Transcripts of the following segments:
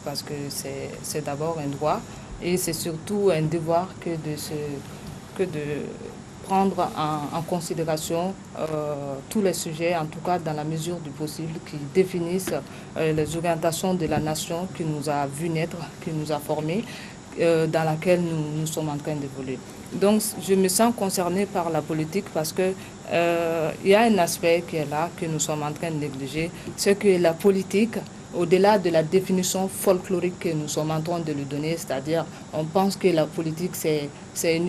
parce que c'est d'abord un droit et c'est surtout un devoir que de prendre en considération tous les sujets, en tout cas dans la mesure du possible, qui définissent les orientations de la nation qui nous a vu naître, qui nous a formés, dans laquelle nous sommes en train d'évoluer. Donc je me sens concernée par la politique parce que il y a un aspect qui est là, que nous sommes en train de négliger, c'est que la politique, au-delà de la définition folklorique que nous sommes en train de lui donner, c'est-à-dire on pense que la politique c'est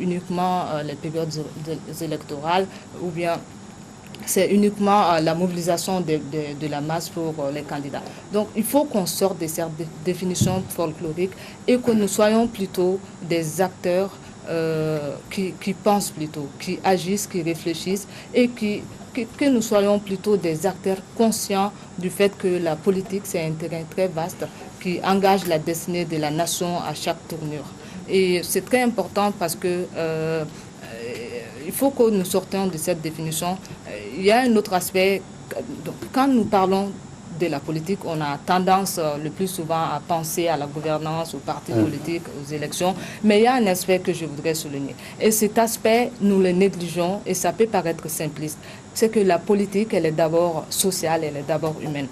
uniquement les périodes électorales ou bien c'est uniquement la mobilisation de la masse pour les candidats. Donc il faut qu'on sorte de cette définition folklorique et que nous soyons plutôt des acteurs qui pensent plutôt, qui agissent, qui réfléchissent et que nous soyons plutôt des acteurs conscients du fait que la politique, c'est un terrain très vaste qui engage la destinée de la nation à chaque tournure. Et c'est très important parce que il faut que nous sortions de cette définition. Il y a un autre aspect. Quand nous parlons de la politique, on a tendance le plus souvent à penser à la gouvernance, aux partis politiques, aux élections. Mais il y a un aspect que je voudrais souligner. Et cet aspect, nous le négligeons et ça peut paraître simpliste. C'est que la politique, elle est d'abord sociale, elle est d'abord humaine.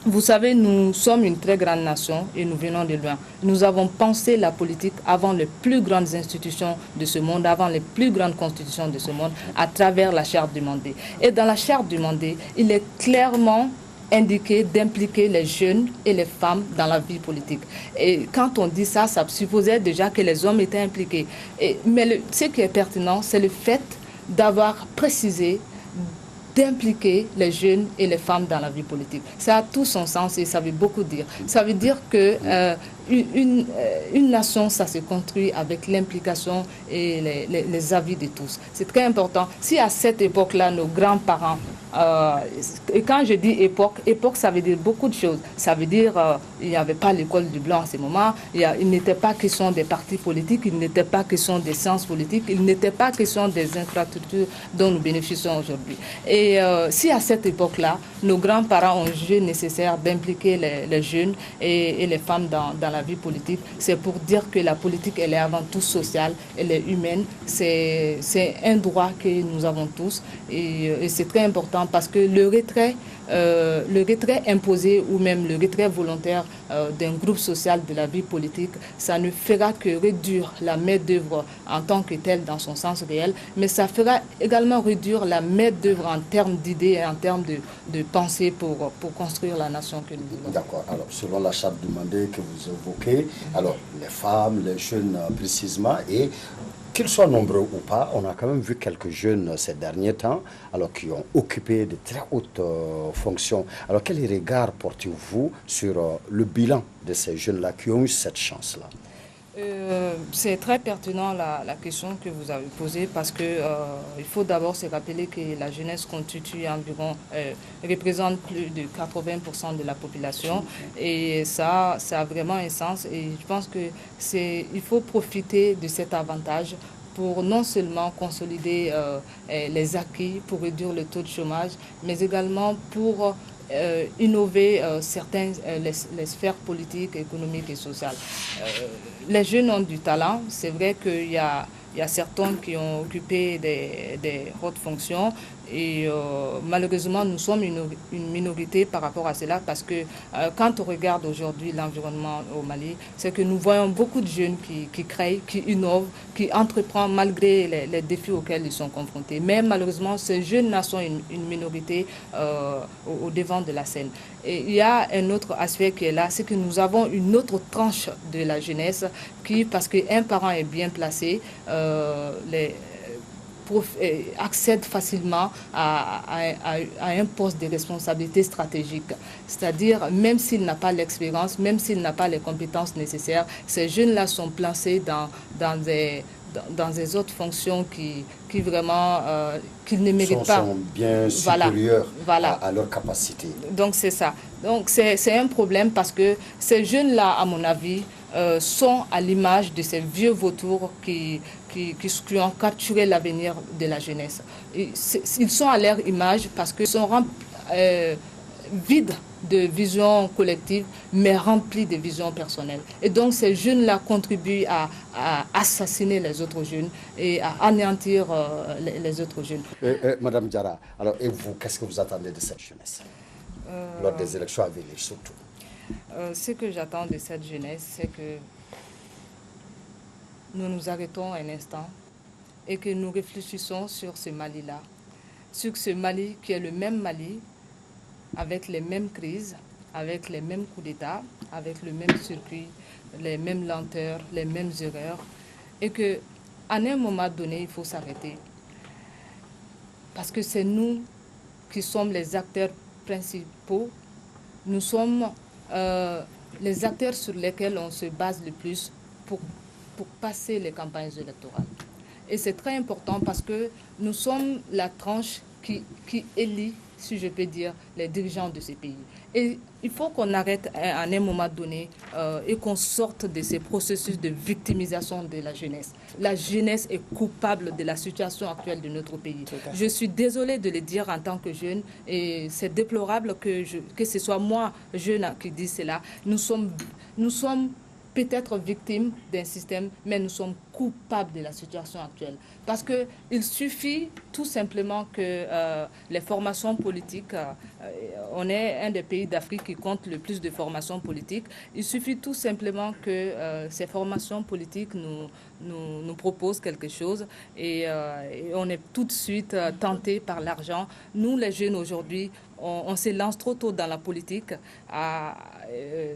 Vous savez, nous sommes une très grande nation et nous venons de loin. Nous avons pensé la politique avant les plus grandes institutions de ce monde, avant les plus grandes constitutions de ce monde, à travers la Charte du Mandé. Et dans la Charte du Mandé, il est clairement indiqué d'impliquer les jeunes et les femmes dans la vie politique. Et quand on dit ça, ça supposait déjà que les hommes étaient impliqués. Mais ce qui est pertinent, c'est le fait d'avoir précisé d'impliquer les jeunes et les femmes dans la vie politique. Ça a tout son sens et ça veut beaucoup dire. Ça veut dire que une nation, ça se construit avec l'implication et les avis de tous. C'est très important. Si à cette époque-là, nos grands-parents, et quand je dis époque, ça veut dire beaucoup de choses. Ça veut dire il n'y avait pas l'école du blanc à ce moment, il n'était pas question des partis politiques, il n'était pas question des sciences politiques, il n'était pas question des infrastructures dont nous bénéficions aujourd'hui. Et si à cette époque-là, nos grands-parents ont jugé nécessaire d'impliquer les jeunes et les femmes dans la vie politique, c'est pour dire que la politique, elle est avant tout sociale, elle est humaine, c'est un droit que nous avons tous et c'est très important parce que le retrait imposé ou même le retrait volontaire d'un groupe social de la vie politique, ça ne fera que réduire la main-d'œuvre en tant que telle dans son sens réel, mais ça fera également réduire la main-d'œuvre en termes d'idées et en termes de pensée pour construire la nation que nous voulons. D'accord. Alors, selon la charte du Mandé que vous évoquez, alors les femmes, les jeunes précisément, et qu'ils soient nombreux ou pas, on a quand même vu quelques jeunes ces derniers temps, alors qui ont occupé de très hautes fonctions. Alors, quel regard portez-vous sur le bilan de ces jeunes-là qui ont eu cette chance-là? C'est très pertinent la question que vous avez posée parce que il faut d'abord se rappeler que la jeunesse constitue environ, représente plus de 80% de la population et ça a vraiment un sens et je pense que il faut profiter de cet avantage pour non seulement consolider les acquis, pour réduire le taux de chômage, mais également pour innover les sphères politiques, économiques et sociales. Les jeunes ont du talent. C'est vrai qu'il y a certains qui ont occupé des hautes fonctions et malheureusement nous sommes une minorité par rapport à cela parce que quand on regarde aujourd'hui l'environnement au Mali, c'est que nous voyons beaucoup de jeunes qui créent, qui innovent, qui entreprennent malgré les défis auxquels ils sont confrontés. Mais malheureusement ces jeunes-là sont une minorité au devant de la scène. Et il y a un autre aspect qui est là, c'est que nous avons une autre tranche de la jeunesse qui, parce qu'un parent est bien placé, accède facilement à un poste de responsabilité stratégique. C'est-à-dire, même s'il n'a pas l'expérience, même s'il n'a pas les compétences nécessaires, ces jeunes-là sont placés dans des autres fonctions qui vraiment qu'ils ne méritent pas. Sont bien supérieurs à leur capacité. Donc c'est ça. Donc c'est un problème parce que ces jeunes-là, à mon avis, sont à l'image de ces vieux vautours qui ont capturé l'avenir de la jeunesse. Ils sont à leur image parce qu'ils sont vides de vision collective, mais remplie de vision personnelle. Et donc ces jeunes-là contribuent à assassiner les autres jeunes et à anéantir les autres jeunes. Madame Diarra, alors et vous, qu'est-ce que vous attendez de cette jeunesse lors des élections à venir surtout? Ce que j'attends de cette jeunesse, c'est que nous nous arrêtons un instant et que nous réfléchissons sur ce Mali-là, sur ce Mali qui est le même Mali, avec les mêmes crises, avec les mêmes coups d'État, avec le même circuit, les mêmes lenteurs, les mêmes erreurs, et qu'à un moment donné, il faut s'arrêter. Parce que c'est nous qui sommes les acteurs principaux, nous sommes les acteurs sur lesquels on se base le plus pour passer les campagnes électorales. Et c'est très important parce que nous sommes la tranche qui élit, si je peux dire, les dirigeants de ces pays. Et il faut qu'on arrête à un moment donné et qu'on sorte de ces processus de victimisation de la jeunesse. La jeunesse est coupable de la situation actuelle de notre pays. Je suis désolée de le dire en tant que jeune et c'est déplorable que ce soit moi, jeune, qui dis cela. Nous sommes peut-être victimes d'un système, mais nous sommes coupables de la situation actuelle. Parce qu'il suffit tout simplement que les formations politiques, on est un des pays d'Afrique qui compte le plus de formations politiques, il suffit tout simplement que ces formations politiques nous proposent quelque chose et on est tout de suite tenté par l'argent. Nous, les jeunes aujourd'hui, on se lance trop tôt dans la politique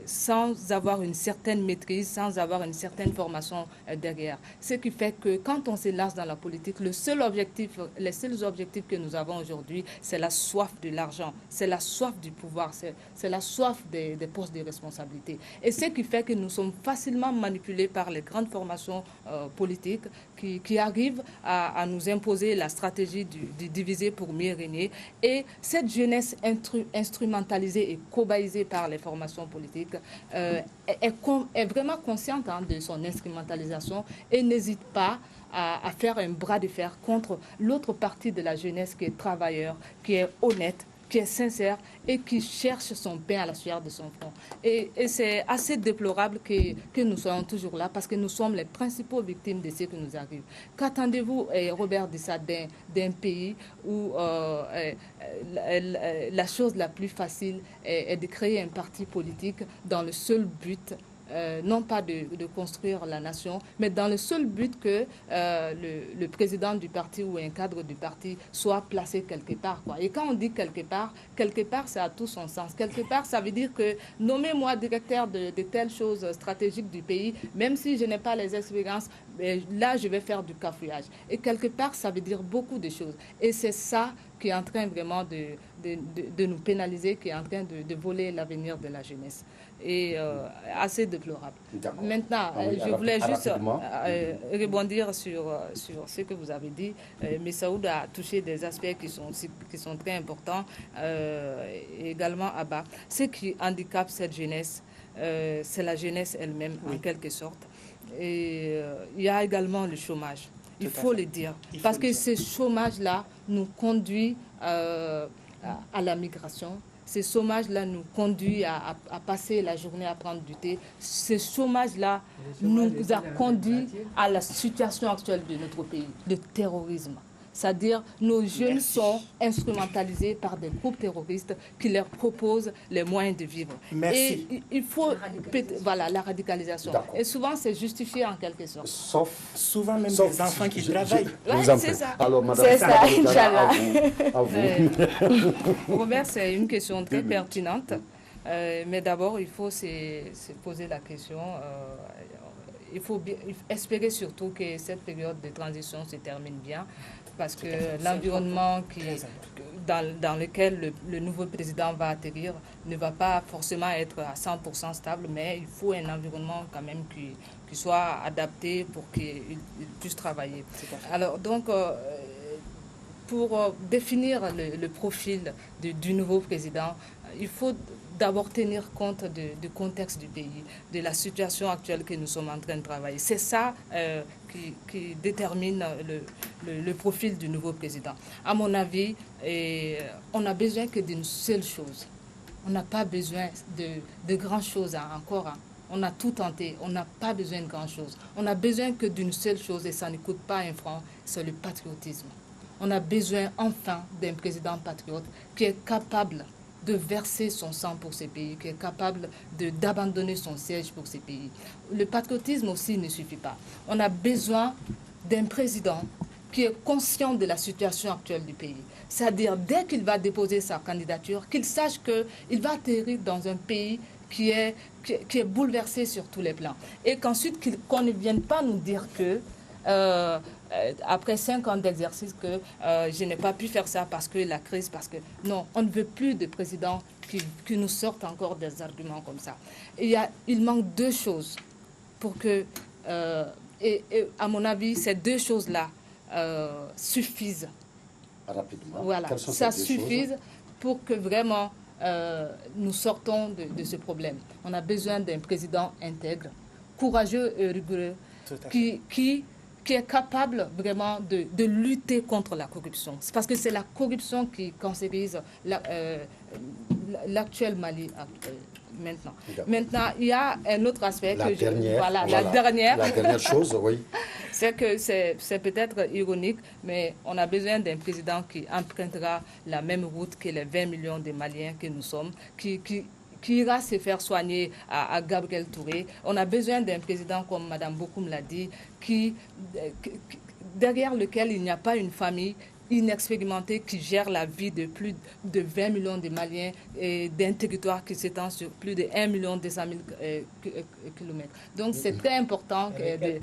sans avoir une certaine maîtrise, sans avoir une certaine formation derrière. Ce qui fait que quand on se lance dans la politique, les seuls objectifs que nous avons aujourd'hui, c'est la soif de l'argent, c'est la soif du pouvoir, c'est la soif des postes de responsabilité. Et ce qui fait que nous sommes facilement manipulés par les grandes formations politiques qui arrivent à nous imposer la stratégie du diviser pour mieux régner. Et cette jeunesse instrumentalisée et cobaïsée par les formations politiques est vraiment consciente de son instrumentalisation et n'hésite pas à faire un bras de fer contre l'autre partie de la jeunesse qui est travailleur, qui est honnête, qui est sincère et qui cherche son pain à la sueur de son front. Et c'est assez déplorable que nous soyons toujours là parce que nous sommes les principaux victimes de ce qui nous arrive. Qu'attendez-vous, Robert Dissa, d'un pays où la chose la plus facile est de créer un parti politique dans le seul but non pas de construire la nation, mais dans le seul but que le président du parti ou un cadre du parti soit placé quelque part, quoi. Et quand on dit quelque part, ça a tout son sens. Quelque part, ça veut dire que nommez-moi directeur de telle chose stratégique du pays, même si je n'ai pas les expériences, là, je vais faire du cafouillage. Et quelque part, ça veut dire beaucoup de choses. Et c'est ça qui est en train vraiment de nous pénaliser, qui est en train de voler l'avenir de la jeunesse. Et assez déplorable. Maintenant, je voulais juste rebondir sur ce que vous avez dit. Messaoud a touché des aspects qui sont très importants, également Abba. Ce qui handicape cette jeunesse, c'est la jeunesse elle-même, en quelque sorte. Et il y a également le chômage. Il faut le dire. Parce que ce chômage-là nous conduit à la migration. Ce chômage-là nous conduit à passer la journée à prendre du thé. Ce chômage-là nous a conduit à la situation actuelle de notre pays, le terrorisme. C'est-à-dire nos jeunes sont instrumentalisés par des groupes terroristes qui leur proposent les moyens de vivre. Merci. Et il faut... Voilà, la radicalisation. Et souvent, c'est justifié en quelque sorte. Souvent même des enfants qui travaillent. C'est ça. Alors, madame, c'est ça, Inch'Allah. À vous. Robert, c'est une question très pertinente. Mais d'abord, il faut se poser la question... il faut espérer surtout que cette période de transition se termine bien, parce que l'environnement dans lequel le nouveau président va atterrir ne va pas forcément être à 100% stable, mais il faut un environnement quand même qui soit adapté pour qu'il puisse travailler. Alors donc, pour définir le profil du nouveau président, il faut d'abord tenir compte du contexte du pays, de la situation actuelle que nous sommes en train de travailler. C'est ça qui détermine le profil du nouveau président. À mon avis, on n'a besoin que d'une seule chose, On n'a pas besoin de grand-chose encore. Hein. On a tout tenté. On n'a pas besoin de grand-chose. On a besoin que d'une seule chose, et ça ne coûte pas un franc, c'est le patriotisme. On a besoin enfin d'un président patriote qui est capable de verser son sang pour ces pays, qui est capable d'abandonner son siège pour ces pays. Le patriotisme aussi ne suffit pas. On a besoin d'un président qui est conscient de la situation actuelle du pays. C'est-à-dire, dès qu'il va déposer sa candidature, qu'il sache qu'il va atterrir dans un pays qui est bouleversé sur tous les plans. Et qu'ensuite, qu'on ne vienne pas nous dire que, après 5 ans d'exercice, que je n'ai pas pu faire ça parce que la crise, parce que... Non, on ne veut plus de président qui nous sortent encore des arguments comme ça. Il manque 2 choses pour que... et à mon avis, ces 2 choses-là suffisent. Rapidement. Voilà, ça suffit pour que vraiment nous sortons de ce problème. On a besoin d'un président intègre, courageux et rigoureux, qui est capable vraiment de lutter contre la corruption. C'est parce que c'est la corruption qui caractérise l'actuel Mali maintenant. Maintenant, il y a un autre aspect la dernière chose, oui. C'est que c'est peut-être ironique, mais on a besoin d'un président qui empruntera la même route que les 20 millions de Maliens que nous sommes, qui ira se faire soigner à Gabriel Touré. On a besoin d'un président, comme Mme Bokoum l'a dit, derrière lequel il n'y a pas une famille inexpérimentée qui gère la vie de plus de 20 millions de Maliens et d'un territoire qui s'étend sur plus de 1 200 000 kilomètres. Donc c'est très important que...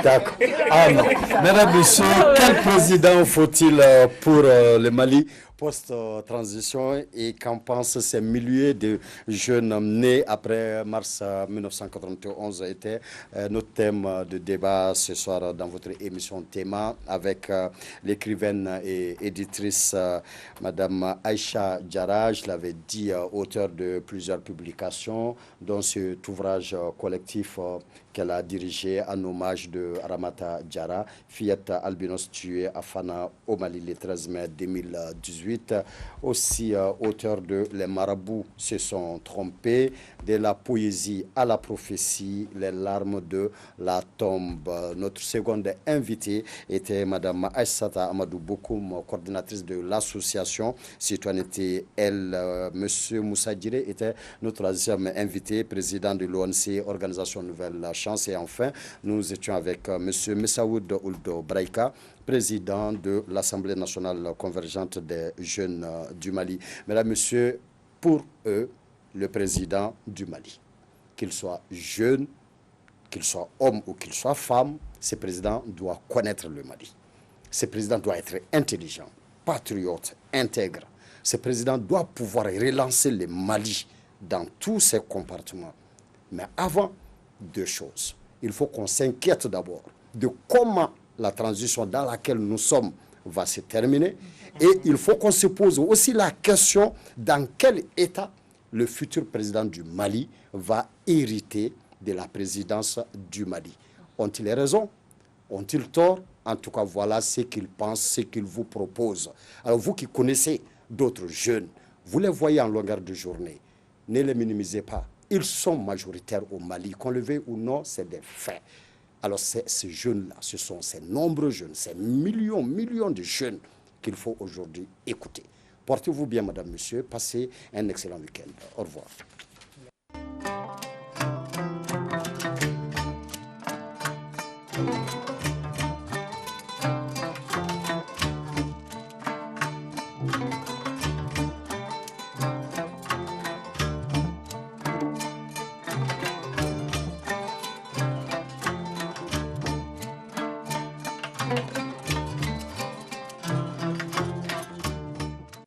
D'accord. Ah non. Mesdames, Messieurs, quel président faut-il pour le Mali post-transition et qu'en pensent ces milliers de jeunes nés après mars 1991 était notre thème de débat ce soir dans votre émission Théma avec l'écrivaine et éditrice Madame Aïcha Diarra, je l'avais dit, auteure de plusieurs publications, dont cet ouvrage collectif qu'elle a dirigé en hommage de Ramata Diarra, fillette albinos tuée à Fana au Mali le 13 mai 2018. Aussi auteur de Les marabouts se sont trompés, de la poésie à la prophétie, les larmes de la tombe. Notre seconde invitée était Madame Aïssata Amadou Bokoum, coordinatrice de l'association Citoyenneté. Monsieur Moussa Diré était notre troisième invité, président de l'ONC, Organisation Nouvelle Chance. Et enfin, nous étions avec Monsieur Messaoud Ouldo Braïka, président de l'Assemblée nationale convergente des jeunes du Mali. Mesdames, Messieurs, pour eux, le président du Mali, qu'il soit jeune, qu'il soit homme ou qu'il soit femme, ce président doit connaître le Mali. Ce président doit être intelligent, patriote, intègre. Ce président doit pouvoir relancer le Mali dans tous ses compartiments. Mais avant, 2 choses. Il faut qu'on s'inquiète d'abord de comment la transition dans laquelle nous sommes va se terminer. Et il faut qu'on se pose aussi la question dans quel état le futur président du Mali va hériter de la présidence du Mali. Ont-ils raison? Ont-ils tort? En tout cas, voilà ce qu'ils pensent, ce qu'ils vous proposent. Alors vous qui connaissez d'autres jeunes, vous les voyez en longueur de journée, ne les minimisez pas. Ils sont majoritaires au Mali, qu'on le veuille ou non, c'est des faits. Alors ces jeunes-là, ce sont ces nombreux jeunes, ces millions de jeunes qu'il faut aujourd'hui écouter. Portez-vous bien, madame, monsieur, passez un excellent week-end. Au revoir. Thank you.